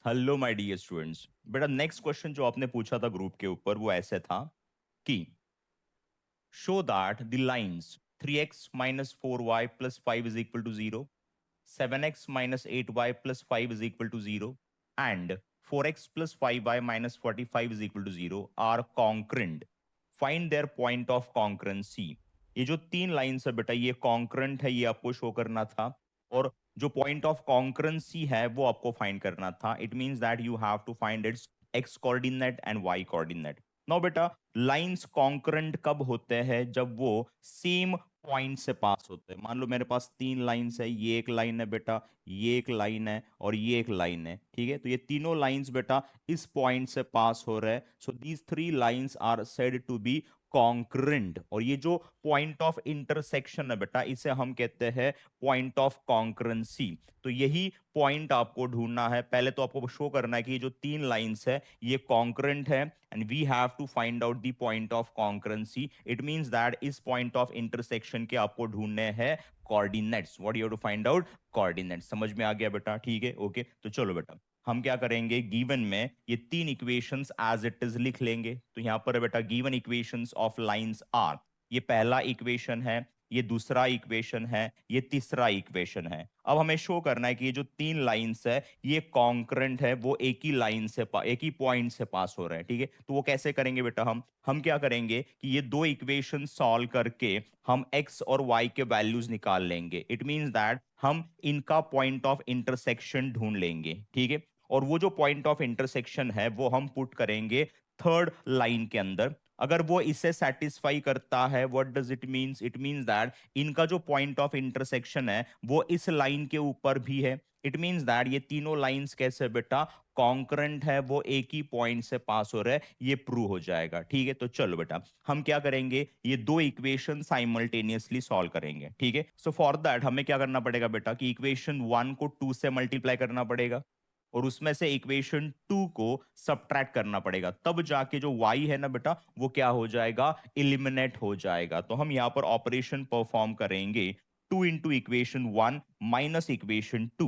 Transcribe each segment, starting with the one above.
Hello my dear students. बेटा next question जो आपने पूछा था ग्रुप के ऊपर वो ऐसे था कि show that the lines 3x minus 4y plus 5 is equal to 0, 7x minus 8y plus 5 is equal to 0, and 4x plus 5y minus 45 is equal to 0 are concurrent. Find their point of concurrency. ये जो तीन lines है बेटा ये concurrent है, ये आपको show करना था। और जो पॉइंट ऑफ कॉन्करेंसी है वो आपको फाइंड करना था। It means that you have to find its X coordinate and Y coordinate. Now बेटा लाइंस कॉन्करेंट कब होते हैं? जब वो सेम पॉइंट से पास होते हैं। मान लो मेरे पास तीन लाइंस है, ये एक लाइन है बेटा, ये एक लाइन है और ये एक लाइन है। ठीक है, तो ये तीनों लाइंस बेटा इस पॉइंट से पास हो रहे हैं। So these three lines are said to be concurrent. और ये जो पॉइंट ऑफ इंटरसेक्शन है बेटा इसे हम कहते हैं पॉइंट ऑफ कॉन्करेंसी। तो यही पॉइंट आपको ढूंढना है। पहले तो आपको शो करना है कि ये जो तीन लाइंस है ये कॉन्करेंट है and we have to find out the point of concurrency. It means that इस पॉइंट ऑफ इंटरसेक्शन के आपको ढूंढने हैं coordinates. What you have to find out? Coordinates. समझ में आ गया बेटा? ठीक है, ओके। तो चलो बेटा हम क्या करेंगे, गिवन में ये तीन इक्वेशंस एज इट इज लिख लेंगे। तो यहां पर बेटा given equations of lines are, ये पहला इक्वेशन है, ये दूसरा इक्वेशन है, ये तीसरा इक्वेशन है। अब हमें शो करना है कि ये जो तीन लाइंस है ये कॉन्करेंट है, वो एक ही लाइन से एक ही पॉइंट से पास हो रहे हैं। ठीक है, तो वो कैसे करेंगे बेटा? हम क्या करेंगे कि ये दो इक्वेशन सॉल्व करके हम x और y के वैल्यूज निकाल लेंगे। इट मींस दैट हम इनका पॉइंट ऑफ इंटरसेक्शन ढूंढ लेंगे। ठीक है, और वो जो पॉइंट ऑफ इंटरसेक्शन है वो हम पुट करेंगे थर्ड लाइन के अंदर। अगर वो इसे सेटिस्फाई करता है, what does it means? It means that इनका जो पॉइंट ऑफ इंटरसेक्शन है वो इस लाइन के ऊपर भी है। इट मींस दैट ये तीनों लाइंस कैसे बेटा कॉन्करेंट है, वो एक ही पॉइंट से पास हो रहे हैं। ये प्रूव हो जाएगा। ठीक है, तो चलो बेटा हम क्या करेंगे, ये दो इक्वेशन साइमल्टेनियसली सॉल्व करेंगे। ठीक है, सो फॉर दैट हमें क्या करना पड़ेगा बेटा कि इक्वेशन वन को टू से मल्टीप्लाई करना पड़ेगा और उसमें से इक्वेशन टू को सब्ट्रैक्ट करना पड़ेगा। तब जाके जो y है ना बेटा वो क्या हो जाएगा, इलिमिनेट हो जाएगा। तो हम यहाँ पर ऑपरेशन परफॉर्म करेंगे two into equation one minus equation two.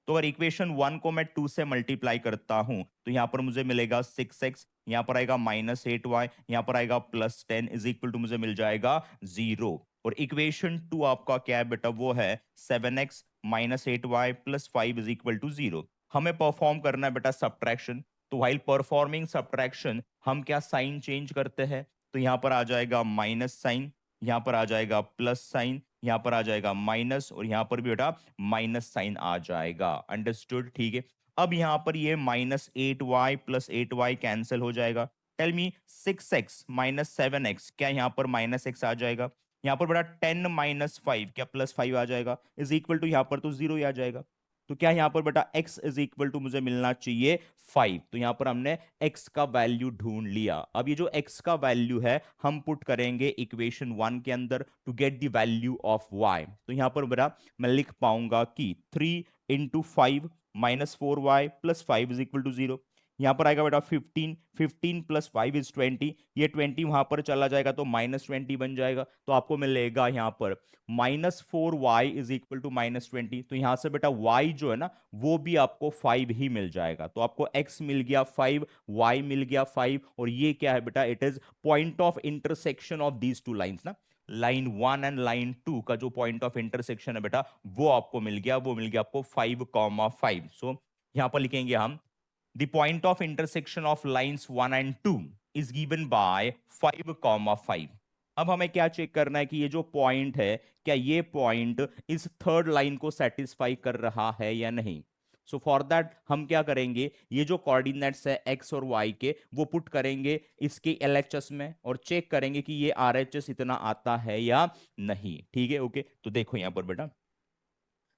तो अगर इक्वेशन वन को मैं टू से मल्टीप्लाई करता हूं तो यहां पर मुझे मिलेगा 6x, यहां पर आएगा -8y, यहां पर आएगा +10 इज इक्वल टू मुझे मिल जाएगा 0। और इक्वेशन टू आपका क्या है बेटा, वो है 7x -8y plus 5 is equal to 0। हमें परफॉर्म करना है बेटा सब्ट्रैक्शन। तो व्हाइल परफॉर्मिंग सब्ट्रैक्शन हम क्या साइन चेंज करते हैं, तो यहां पर आ जाएगा माइनस साइन, यहां पर आ जाएगा प्लस साइन, यहां पर आ जाएगा माइनस और यहां पर भी बेटा माइनस साइन आ जाएगा। अंडरस्टूड? ठीक है, अब यहां पर ये -8y प्लस 8y कैंसिल हो जाएगा। Tell me 6x minus 7x, क्या यहां पर -x आ जाएगा? यहां पर बेटा 10 माइनस 5, क्या +5 आ जाएगा? इज इक्वल टू यहां पर तो 0 ही आ जाएगा। तो क्या यहां पर बेटा x इज इक्वल टू मुझे मिलना चाहिए 5। तो यहां पर हमने x का वैल्यू ढूंढ लिया। अब ये जो x का वैल्यू है हम पुट करेंगे इक्वेशन वन के अंदर to get the value of y। तो यहां पर बेटा मैं लिख पाऊंगा कि 3 × 5 -4y plus 5 is equal to 0। यहां पर आएगा बेटा 15, 15 प्लस 5 इज 20, ये 20 वहां पर चला जाएगा तो -20 बन जाएगा। तो आपको मिलेगा यहां पर -4y इज इक्वल टू -20। तो यहां से बेटा y जो है ना वो भी आपको 5 ही मिल जाएगा। तो आपको x मिल गया 5, y मिल गया 5 और ये क्या है बेटा, it is point of intersection of these two lines ना। Line one and line two का जो पॉइंट ऑफ इंटरसेक्शन है बेटा वो आपको मिल गया, वो मिल गया आपको 5,5। सो यहां पर लिखेंगे हम the point of intersection of lines 1 and 2 is given by 5,5। अब हमें क्या चेक करना है कि ये जो पॉइंट है क्या ये पॉइंट इस थर्ड लाइन को सेटिस्फाई कर रहा है या नहीं। सो फॉर दैट हम क्या करेंगे, ये जो कोऑर्डिनेट्स है x और y के वो पुट करेंगे इसके LHS में और चेक करेंगे कि ये RHS इतना आता है या नहीं। ठीक है, ओके। तो देखो यहां पर बेटा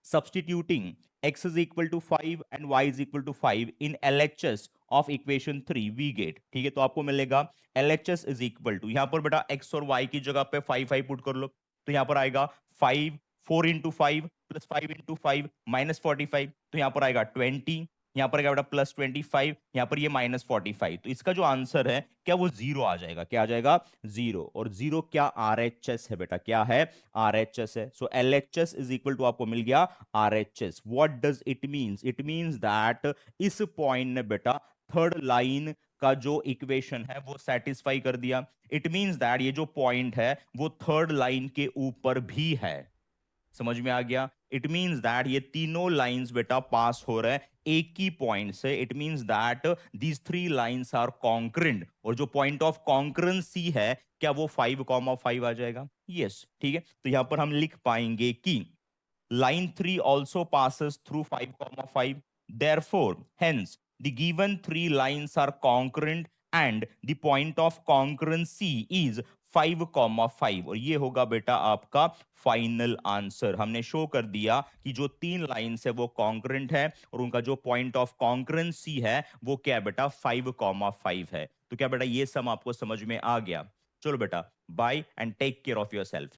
substituting x is equal to 5 and y is equal to 5 in LHS of equation 3 we get। ठीक है, तो आपको मिलेगा LHS is equal to, यहां पर बेटा x और y की जगह पे 5 पुट कर लो। तो यहां पर आएगा 5, 4 × 5 प्लस 5 × 5 -45। तो यहां पर आएगा 20 यहाँ पर क्या बेटा +25, यहाँ पर ये -45, तो इसका जो आंसर है क्या वो जीरो आ जाएगा, क्या आ जाएगा जीरो, और जीरो क्या RHS है बेटा, क्या है RHS है। सो LHS इज इक्वल टू आपको मिल गया RHS। What does it means, it means that इस पॉइंट ने बेटा थर्ड लाइन का जो इक्वेशन है वो सेटिस्फाई कर दिया। इट मींस दैट ये जो पॉइंट है वो थर्ड लाइन के ऊपर भी है। समझ में आ गया? इट मींस दैट ये तीनों लाइंस बेटा पास हो रहे हैं एक ही पॉइंट से। It means that these three lines are concurrent, और जो पॉइंट ऑफ कॉन्करेंसी है क्या वो 5,5 आ जाएगा? यस, ठीक है। तो यहां पर हम लिख पाएंगे कि line 3 also passes through 5,5. Therefore, hence, the given three lines are congruent and the point of congruency is 5,5, और ये होगा बेटा आपका फाइनल आंसर। हमने शो कर दिया कि जो तीन लाइंस है वो कॉन्ग्रेंट है और उनका जो पॉइंट ऑफ कॉन्ग्रेंसी है वो क्या है बेटा 5,5 है। तो क्या बेटा ये सम आपको समझ में आ गया? चलो बेटा, bye and take care of your self.